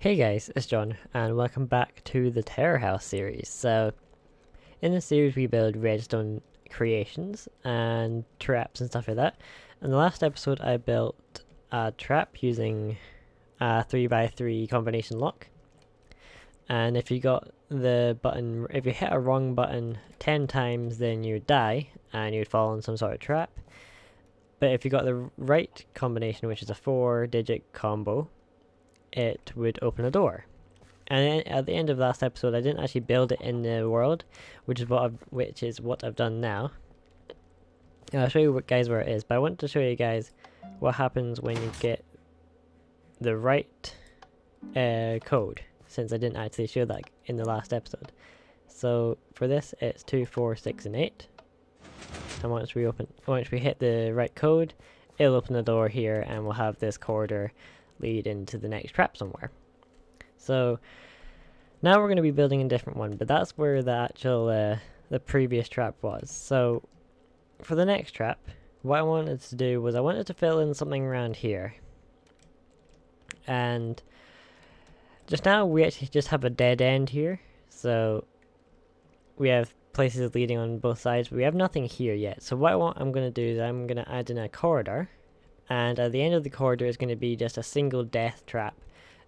Hey guys, it's John, and welcome back to the Terror House series. So, in this series we build redstone creations and traps and stuff like that. In the last episode I built a trap using a 3x3 combination lock. And if you got the button, if you hit a wrong button 10 times, then you would die and you would fall in some sort of trap. But if you got the right combination, which is a 4-digit combo, it would open a door. And then at the end of last episode, I didn't actually build it in the world, which is what I've done now. And I'll show you guys where it is, but I want to show you guys what happens when you get the right code, since I didn't actually show that in the last episode. So for this, it's 2, 4, 6, and 8. And once we hit the right code, it'll open the door here, and we'll have this corridor lead into the next trap somewhere. So now we're going to be building a different one, but that's where the actual the previous trap was. So for the next trap, what I wanted to do was I wanted to fill in something around here. And just now we actually just have a dead end here, so we have places leading on both sides, but we have nothing here yet. So what I'm going to do is I'm going to add in a corridor, and at the end of the corridor is going to be just a single death trap.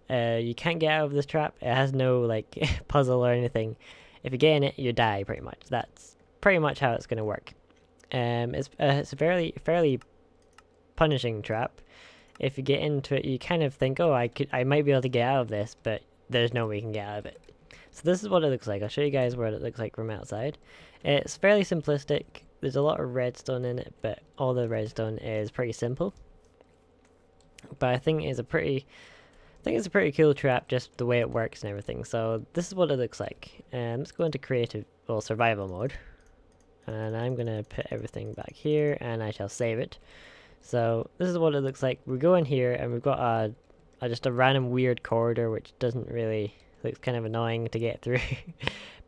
You can't get out of this trap. It has no like puzzle or anything. If you get in it, you die pretty much. That's pretty much how it's going to work. It's a fairly punishing trap. If you get into it, you kind of think, oh, I might be able to get out of this, but there's no way you can get out of it. So this is what it looks like. I'll show you guys what it looks like from outside. It's fairly simplistic. There's a lot of redstone in it, but all the redstone is pretty simple. But I think it's a pretty cool trap, just the way it works and everything. So this is what it looks like. Let's go into creative, well, survival mode. And I'm going to put everything back here, and I shall save it. So this is what it looks like. We go in here, and we've got just a random weird corridor, which doesn't really, looks kind of annoying to get through.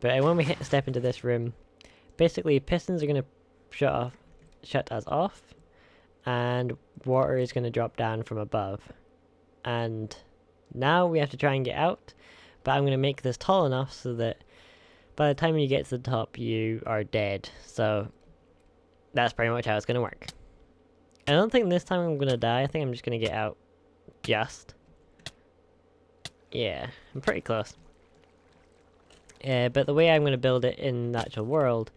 But when we step into this room, basically pistons are going to shut us off, and water is going to drop down from above. And now we have to try and get out, but I'm going to make this tall enough so that by the time you get to the top, you are dead. So that's pretty much how it's going to work. I don't think this time I'm going to die. I think I'm just going to get out just. Yeah, I'm pretty close. But the way I'm going to build it in the actual world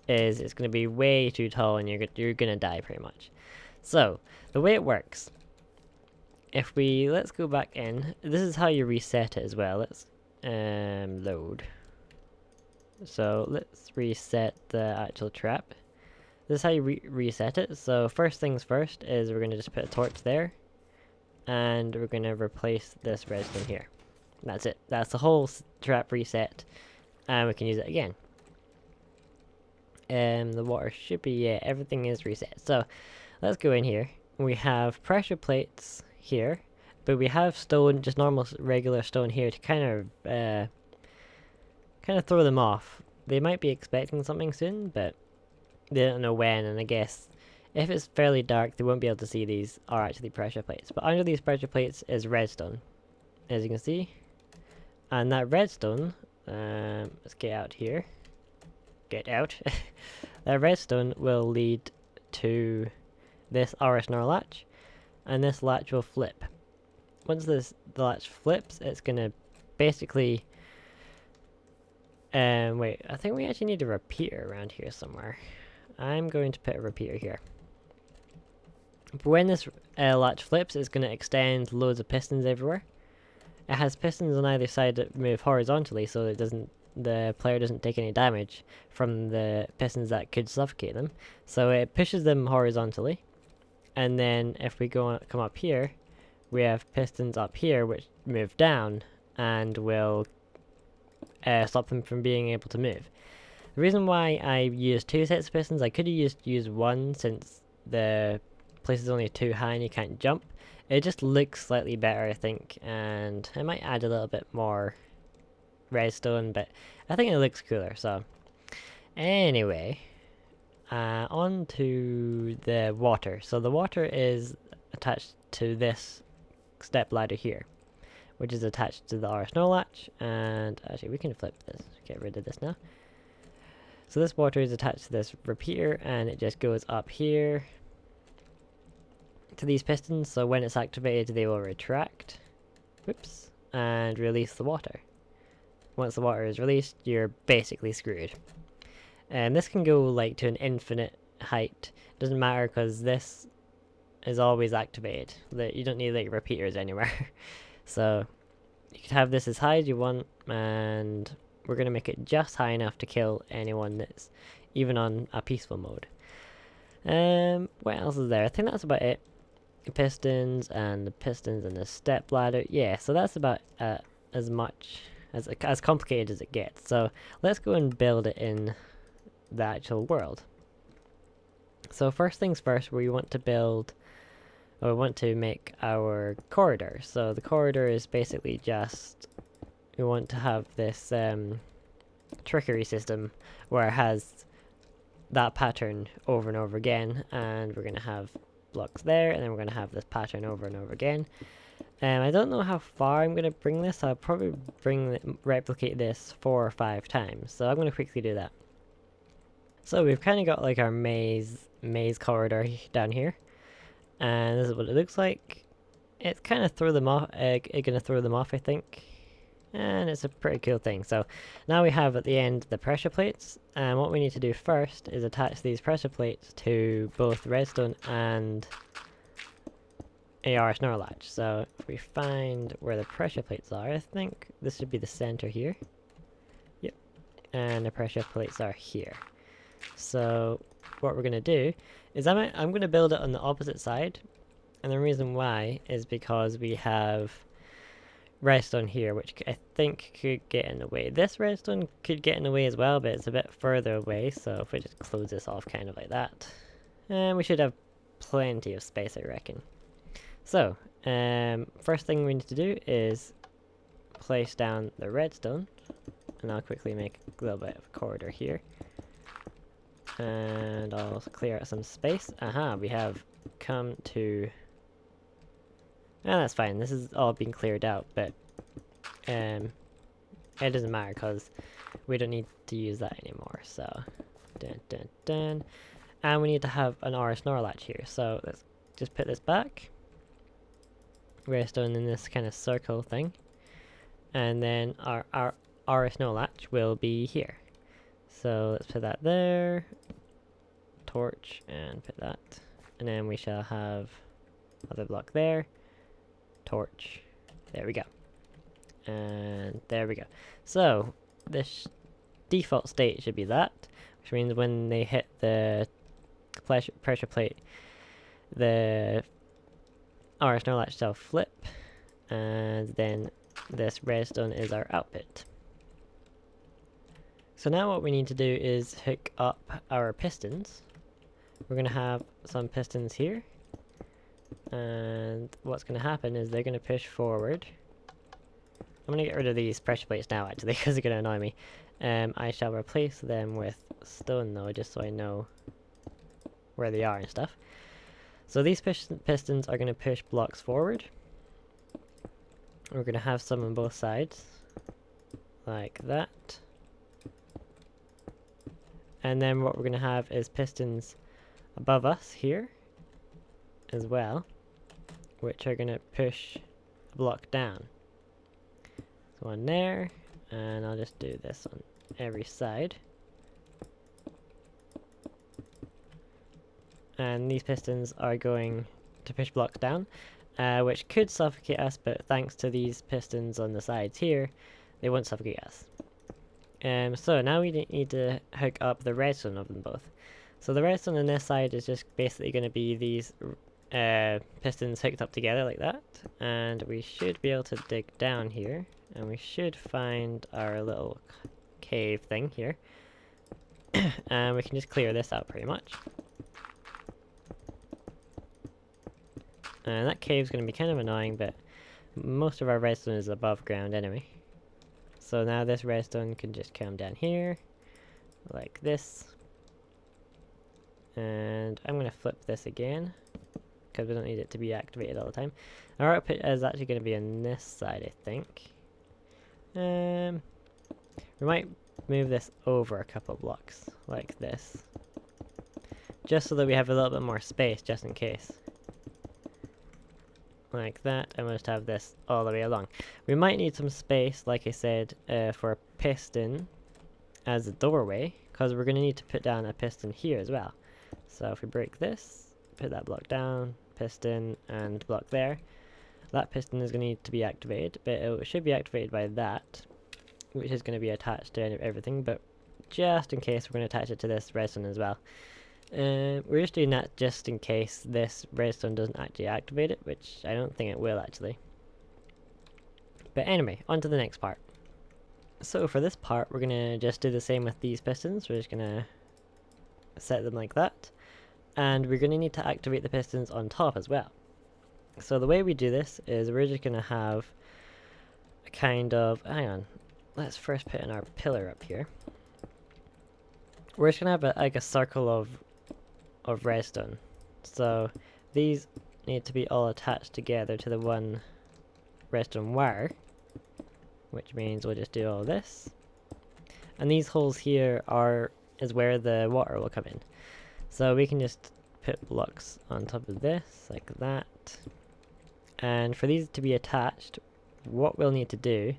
is it's going to be way too tall, and you're going to die pretty much. So the way it works, let's go back in. This is how you reset it as well. Let's load. So let's reset the actual trap. This is how you reset it. So first things first is we're going to just put a torch there, and we're going to replace this redstone here. That's it. That's the whole trap reset, and we can use it again. The water should be, yeah, everything is reset. So let's go in here. We have pressure plates here, but we have stone, just normal regular stone here to kind of throw them off. They might be expecting something soon, but they don't know when, and I guess if it's fairly dark, they won't be able to see these are actually pressure plates. But under these pressure plates is redstone, as you can see. And that redstone, let's get out here. Get out. That redstone will lead to this RS-NOR latch, and this latch will flip. Once the latch flips, it's gonna basically wait, I think we actually need a repeater around here somewhere. I'm going to put a repeater here. But when this latch flips, it's going to extend loads of pistons everywhere. It has pistons on either side that move horizontally, so the player doesn't take any damage from the pistons that could suffocate them. So it pushes them horizontally, and then if we come up here, we have pistons up here which move down and will stop them from being able to move. The reason why I used 2 sets of pistons, I could have used one since the place is only too high and you can't jump. It just looks slightly better, I think, and I might add a little bit more redstone, but I think it looks cooler. So anyway, on to the water. So the water is attached to this step ladder here. which is attached to the R snow latch. And actually we can flip this, get rid of this now. So this water is attached to this repeater, and it just goes up here to these pistons, so when it's activated they will retract, whoops, and release the water. Once the water is released, you're basically screwed. And this can go like to an infinite height. Doesn't matter because this is always activated. You don't need like repeaters anywhere. So you could have this as high as you want, and we're going to make it just high enough to kill anyone that's even on a peaceful mode. What else is there? I think that's about it. The pistons and the step ladder. Yeah, so that's about as much as complicated as it gets. So let's go and build it in the actual world. So first things first, we want to make our corridor. So the corridor is basically just, we want to have this trickery system where it has that pattern over and over again, and we're going to have blocks there, and then we're going to have this pattern over and over again. I don't know how far I'm going to bring this. I'll probably replicate this 4 or 5 times, so I'm going to quickly do that. So we've kind of got like our maze corridor down here, and this is what it looks like. It's kind of throw them off. It's going to throw them off, I think. And it's a pretty cool thing. So now we have at the end the pressure plates, and what we need to do first is attach these pressure plates to both redstone and AR snore latch. So if we find where the pressure plates are, I think this should be the center here. Yep. And the pressure plates are here. So what we're going to do is I'm going to build it on the opposite side, and the reason why is because we have redstone here, which I think could get in the way. This redstone could get in the way as well, but it's a bit further away, so if we just close this off kind of like that, and we should have plenty of space, I reckon. So, first thing we need to do is place down the redstone, and I'll quickly make a little bit of a corridor here. And I'll clear out some space. Aha, we have come to... that's fine, this is all being cleared out, but it doesn't matter because we don't need to use that anymore. So, dun. And we need to have an R snore latch here, so let's just put this back. Redstone in this kind of circle thing, and then our R snore latch will be here. So let's put that there, torch, and put that, and then we shall have another block there, torch, there we go, and there we go. So this default state should be that, which means when they hit the pressure plate, the R snore latch shall flip, and then this redstone is our output. So now what we need to do is hook up our pistons. We're going to have some pistons here, and what's going to happen is they're going to push forward. I'm going to get rid of these pressure plates now actually because they're going to annoy me. I shall replace them with stone though, just so I know where they are and stuff. So these pistons are going to push blocks forward. We're going to have some on both sides, like that. And then what we're going to have is pistons above us here as well, which are going to push a block down. So one there, and I'll just do this on every side. And these pistons are going to push blocks down, which could suffocate us, but thanks to these pistons on the sides here, they won't suffocate us. So now we need to hook up the redstone of them both. So the redstone on this side is just basically going to be these pistons hooked up together like that, and we should be able to dig down here, and we should find our little cave thing here, and we can just clear this out pretty much. And that cave's going to be kind of annoying, but most of our redstone is above ground anyway. So now this redstone can just come down here, like this. And I'm going to flip this again, because we don't need it to be activated all the time. Our output is actually going to be on this side, I think. We might move this over a couple blocks, like this. Just so that we have a little bit more space, just in case. Like that, and we'll just have this all the way along. We might need some space, like I said, for a piston as a doorway, because we're going to need to put down a piston here as well. So if we break this, put that block down, piston, and block there, that piston is going to need to be activated, but it should be activated by that, which is going to be attached to everything, but just in case, we're going to attach it to this redstone as well. We're just doing that just in case this redstone doesn't actually activate it, which I don't think it will actually. But anyway, on to the next part. So for this part, we're going to just do the same with these pistons. We're just going to set them like that. And we're going to need to activate the pistons on top as well. So the way we do this is we're just going to have a kind of... Hang on. Let's first put in our pillar up here. We're just going to have like a circle of redstone. So these need to be all attached together to the one redstone wire, which means we'll just do all this. And these holes here is where the water will come in. So we can just put blocks on top of this, like that. And for these to be attached, what we'll need to do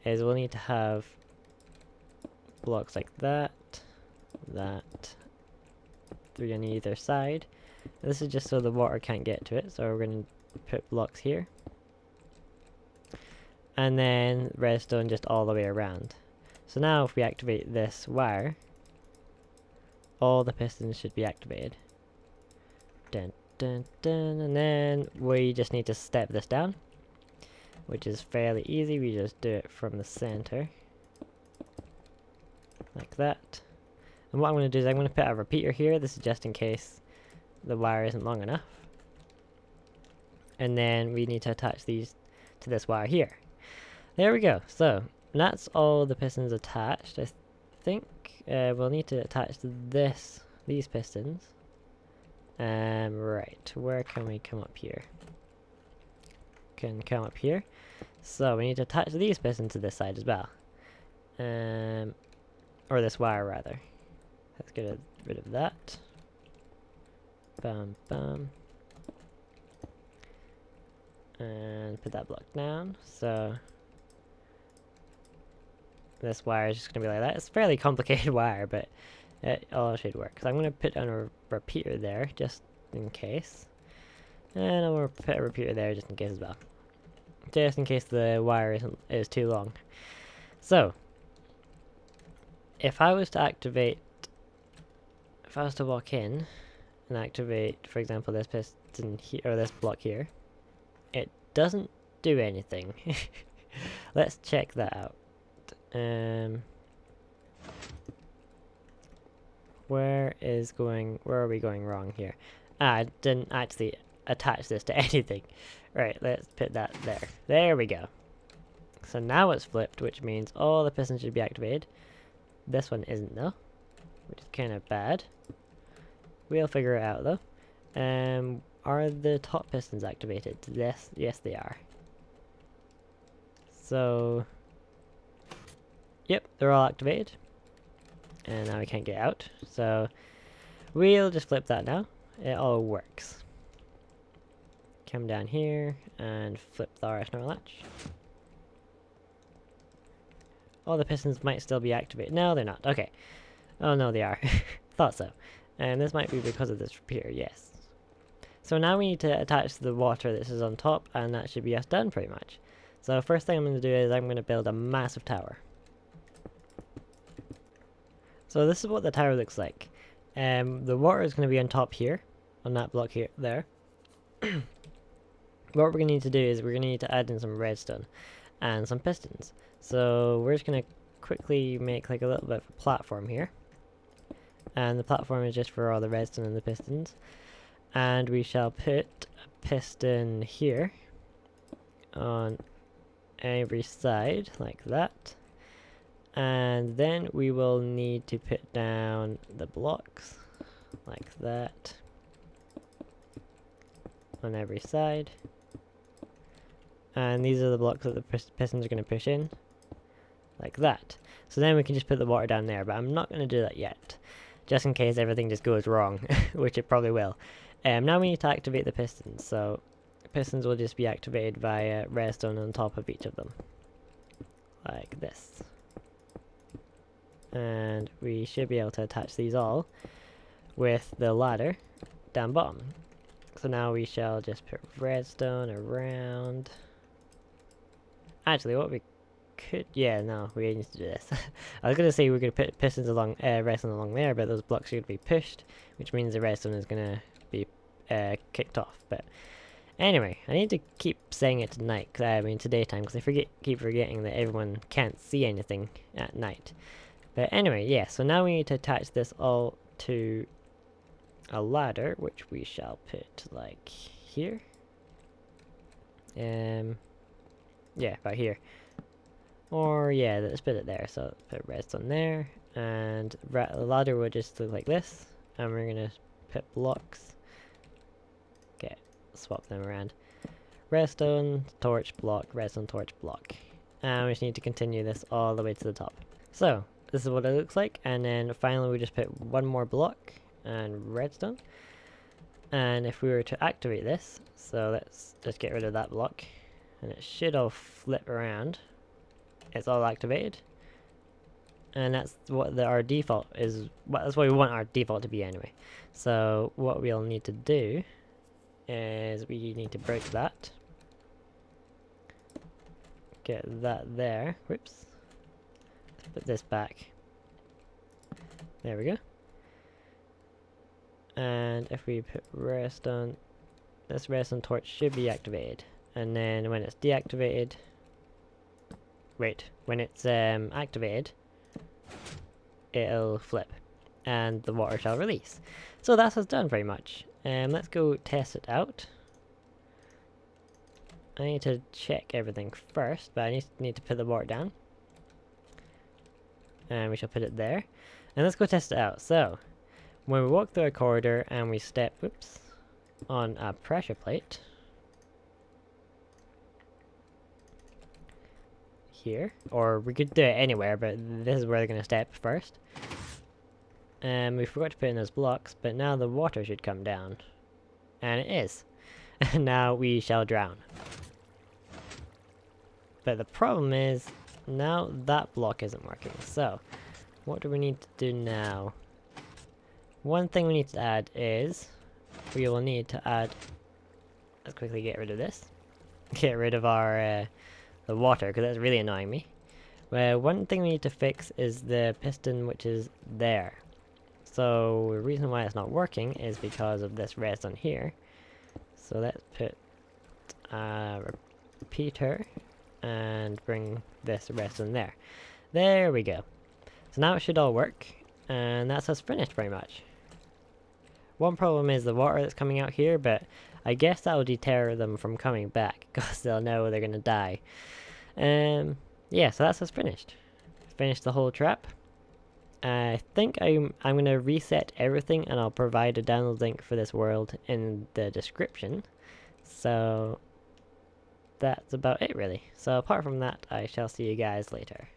is we'll need to have blocks like that, 3 on either side. And this is just so the water can't get to it, so we're going to put blocks here. And then redstone just all the way around. So now if we activate this wire, all the pistons should be activated. Dun, dun, dun, and then we just need to step this down, which is fairly easy. We just do it from the center, like that. And what I'm going to do is I'm going to put a repeater here. This is just in case the wire isn't long enough. And then we need to attach these to this wire here. There we go. So that's all the pistons attached. I think we'll need to attach these pistons. Right, where can we come up here? Can come up here. So we need to attach these pistons to this side as well. Or this wire rather. Let's get rid of that. Bam, bam. And put that block down. So this wire is just going to be like that. It's a fairly complicated wire, but it all should work. So I'm going to put down a repeater there, just in case. And I'm going to put a repeater there just in case as well. Just in case the wire is too long. So, if I was to walk in and activate, for example, this piston here, or this block here, it doesn't do anything. Let's check that out. Where are we going wrong here? I didn't actually attach this to anything. Right, let's put that there. There we go. So now it's flipped, which means all the pistons should be activated. This one isn't though, which is kind of bad. We'll figure it out though. Are the top pistons activated? Yes, they are. So, yep, they're all activated. And now we can't get out. So, we'll just flip that now. It all works. Come down here and flip the RS latch. All the pistons might still be activated. No, they're not. Okay. Oh no, they are. Thought so. And this might be because of this repeater, yes. So now we need to attach the water that is on top, and that should be us done pretty much. So first thing I'm going to do is I'm going to build a massive tower. So this is what the tower looks like. The water is going to be on top here, on that block here, there. What we're going to need to do is we're going to need to add in some redstone and some pistons. So we're just going to quickly make like a little bit of a platform here. And the platform is just for all the redstone and the pistons. And we shall put a piston here on every side, like that. And then we will need to put down the blocks, like that. on every side. And these are the blocks that the pistons are going to push in, like that. So then we can just put the water down there, but I'm not going to do that yet, just in case everything just goes wrong, which it probably will. Now we need to activate the pistons, so pistons will just be activated via redstone on top of each of them, like this. And we should be able to attach these all with the ladder down bottom. So now we shall just put redstone around. Actually, what we could... yeah, no, we need to do this. I was going to say we're going to put pistons along, redstone along there, but those blocks are going to be pushed, which means the redstone is going to be kicked off. But anyway, I need to keep saying it tonight, to daytime, because I keep forgetting that everyone can't see anything at night. But anyway, yeah, so now we need to attach this all to a ladder, which we shall put like here. Yeah, about here. Or yeah, let's put it there. So put redstone there, and the ladder will just look like this. And we're gonna put blocks. Okay, swap them around. Redstone, torch, block, redstone, torch, block. And we just need to continue this all the way to the top. So this is what it looks like, and then finally we just put one more block and redstone. And if we were to activate this, so let's just get rid of that block, and it should all flip around. It's all activated, and that's what our default is. That's what we want our default to be anyway. So what we'll need to do is we need to break that, get that there. Whoops. Put this back. There we go. And if we put redstone, this redstone torch should be activated. And then when it's deactivated, when it's activated, it'll flip, and the water shall release. So that's what's done pretty much. Let's go test it out. I need to check everything first, but I need to put the water down. And we shall put it there. And let's go test it out. So, when we walk through a corridor and we step, on a pressure plate, here, or we could do it anywhere, but this is where they're going to step first. And we forgot to put in those blocks, but now the water should come down. And it is. And now we shall drown. But the problem is, now that block isn't working. So, what do we need to do now? One thing we need to add is, we will need to add, let's quickly get rid of this. Get rid of our, the water, because that's really annoying me. One thing we need to fix is the piston which is there. So, the reason why it's not working is because of this redstone here. So let's put a repeater and bring this redstone there. There we go. So now it should all work, and that's us finished pretty much. One problem is the water that's coming out here, but I guess that will deter them from coming back, because they'll know they're gonna die. Yeah, so that's us finished. Finished the whole trap. I think I'm gonna reset everything, and I'll provide a download link for this world in the description. So that's about it really. So apart from that, I shall see you guys later.